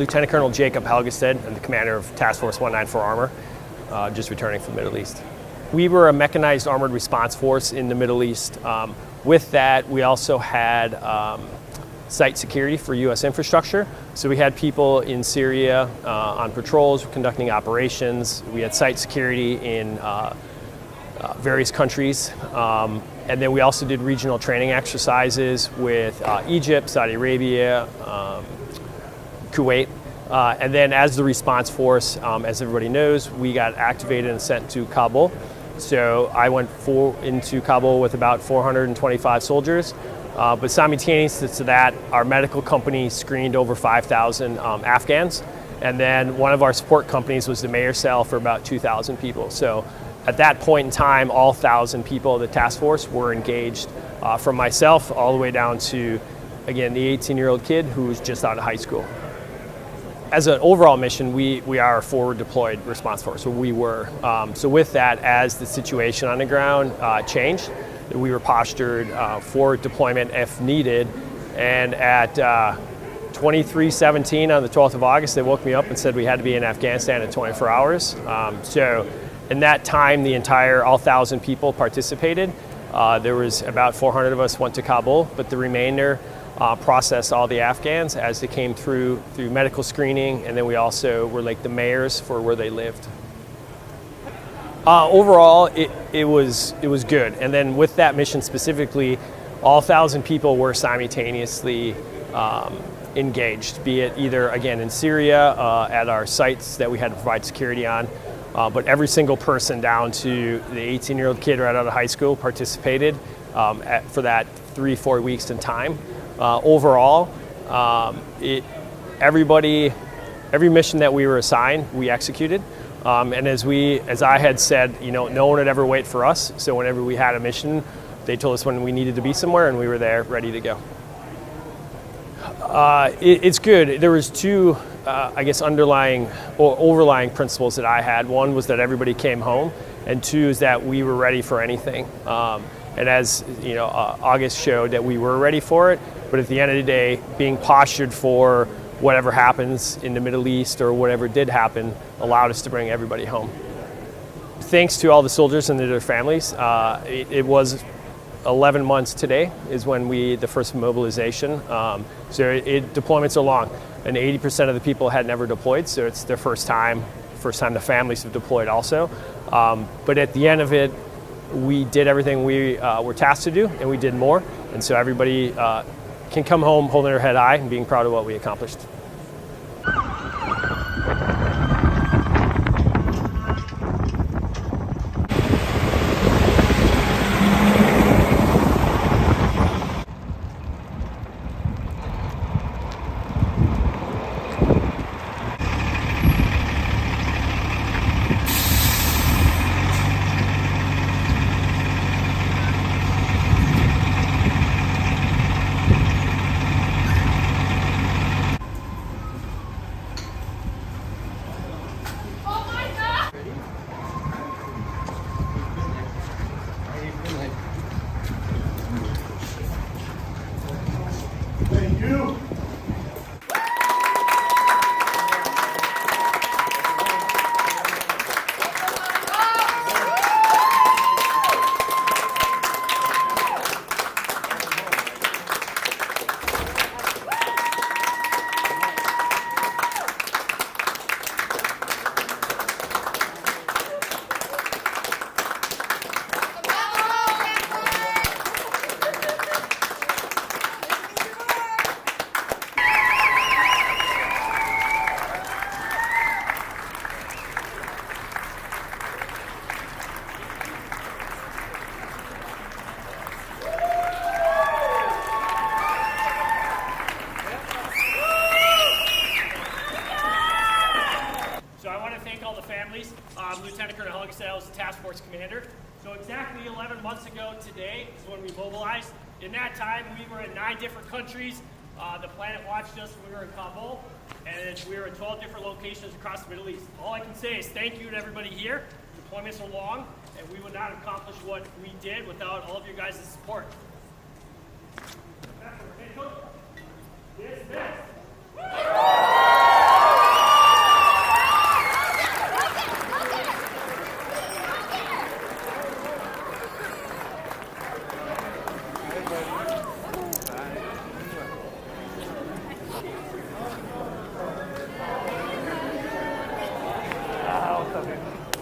Lieutenant Colonel Jacob Helgestad, I'm the commander of Task Force 194 Armor, just returning from the Middle East. We were a mechanized armored response force in the Middle East. With that, we also had site security for U.S. infrastructure. So we had people in Syria on patrols, conducting operations. We had site security in various countries. And then we also did regional training exercises with Egypt, Saudi Arabia, Kuwait. And then as the response force, as everybody knows, we got activated and sent to Kabul. So I went into Kabul with about 425 soldiers. But simultaneous to that, our medical company screened over 5,000 Afghans. And then one of our support companies was the mayor's cell for about 2,000 people. So at that point in time, all 1,000 people of the task force were engaged, from myself all the way down to, again, the 18-year-old kid who was just out of high school. As an overall mission, we are a forward deployed response force, so we were. So with that, as the situation on the ground changed, we were postured for deployment if needed. And at 23:17 on the 12th of August, they woke me up and said we had to be in Afghanistan in 24 hours. So in that time, all 1,000 people participated. There was about 400 of us went to Kabul, but the remainder processed all the Afghans as they came through medical screening, and then we also were like the mayors for where they lived. Overall, it was good. And then with that mission specifically, all 1,000 people were simultaneously engaged, be it either, again, in Syria, at our sites that we had to provide security on, but every single person down to the 18-year-old kid right out of high school participated for that 3-4 weeks in time. Overall, every mission that we were assigned, we executed. And as I had said, no one would ever wait for us. So whenever we had a mission, they told us when we needed to be somewhere, and we were there, ready to go. It's good. There was two, underlying or overlying principles that I had. One was that everybody came home, and two is that we were ready for anything. And as August showed, that we were ready for it. But at the end of the day, being postured for whatever happens in the Middle East or whatever did happen allowed us to bring everybody home. Thanks to all the soldiers and their families. It was 11 months today is when the first mobilization. Deployments are long, and 80% of the people had never deployed, so it's their first time the families have deployed also. But at the end of it, we did everything we were tasked to do, and we did more. And so everybody can come home holding their head high and being proud of what we accomplished. Thank you. Lieutenant Colonel Helgestad was the task force commander. So exactly 11 months ago today is when we mobilized. In that time, we were in 9 different countries. The planet watched us when we were in Kabul, and we were in 12 different locations across the Middle East. All I can say is thank you to everybody here. Deployments are long, and we would not accomplish what we did without all of your guys' support. Dismissed. What's up, dude?